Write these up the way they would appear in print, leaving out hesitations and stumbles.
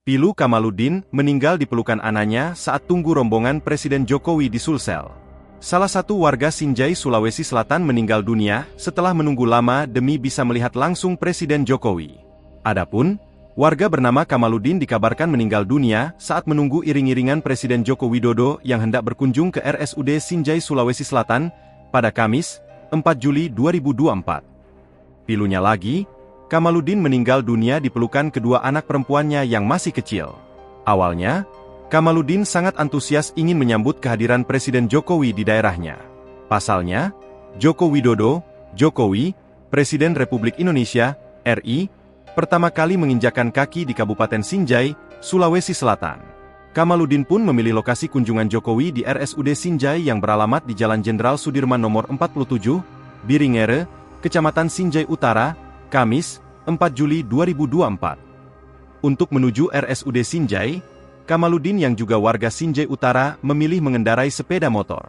Pilu Kamaludin meninggal di pelukan anaknya saat tunggu rombongan Presiden Jokowi di Sulsel. Salah satu warga Sinjai, Sulawesi Selatan meninggal dunia setelah menunggu lama demi bisa melihat langsung Presiden Jokowi. Adapun, warga bernama Kamaludin dikabarkan meninggal dunia saat menunggu iring-iringan Presiden Joko Widodo yang hendak berkunjung ke RSUD Sinjai, Sulawesi Selatan, pada Kamis, 4 Juli 2024. Pilunya lagi, Kamaludin meninggal dunia di pelukan kedua anak perempuannya yang masih kecil. Awalnya, Kamaludin sangat antusias ingin menyambut kehadiran Presiden Jokowi di daerahnya. Pasalnya, Joko Widodo, Jokowi, Presiden Republik Indonesia, RI, pertama kali menginjakkan kaki di Kabupaten Sinjai, Sulawesi Selatan. Kamaludin pun memilih lokasi kunjungan Jokowi di RSUD Sinjai yang beralamat di Jalan Jenderal Sudirman nomor 47, Biringere, Kecamatan Sinjai Utara, Kamis, 4 Juli 2024. Untuk menuju RSUD Sinjai, Kamaludin yang juga warga Sinjai Utara memilih mengendarai sepeda motor.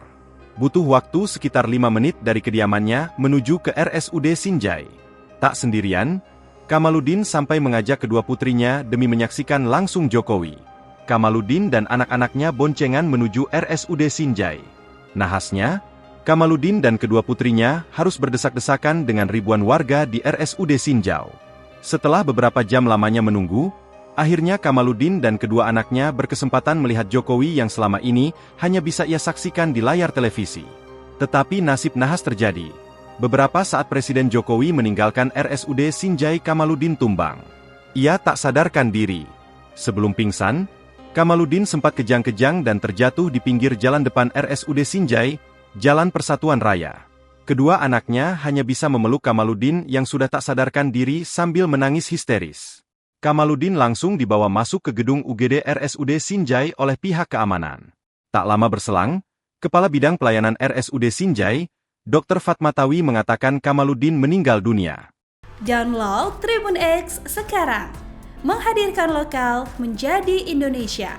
Butuh waktu sekitar 5 menit dari kediamannya menuju ke RSUD Sinjai. Tak sendirian, Kamaludin sampai mengajak kedua putrinya demi menyaksikan langsung Jokowi. Kamaludin dan anak-anaknya boncengan menuju RSUD Sinjai. Nahasnya, Kamaludin dan kedua putrinya harus berdesak-desakan dengan ribuan warga di RSUD Sinjau. Setelah beberapa jam lamanya menunggu, akhirnya Kamaludin dan kedua anaknya berkesempatan melihat Jokowi yang selama ini hanya bisa ia saksikan di layar televisi. Tetapi nasib nahas terjadi. Beberapa saat Presiden Jokowi meninggalkan RSUD Sinjai, Kamaludin tumbang. Ia tak sadarkan diri. Sebelum pingsan, Kamaludin sempat kejang-kejang dan terjatuh di pinggir jalan depan RSUD Sinjai, Jalan Persatuan Raya. Kedua anaknya hanya bisa memeluk Kamaludin yang sudah tak sadarkan diri sambil menangis histeris. Kamaludin langsung dibawa masuk ke gedung UGD RSUD Sinjai oleh pihak keamanan. Tak lama berselang, Kepala Bidang Pelayanan RSUD Sinjai, Dr. Fatmatawi mengatakan Kamaludin meninggal dunia. Download Tribun X sekarang, menghadirkan lokal menjadi Indonesia.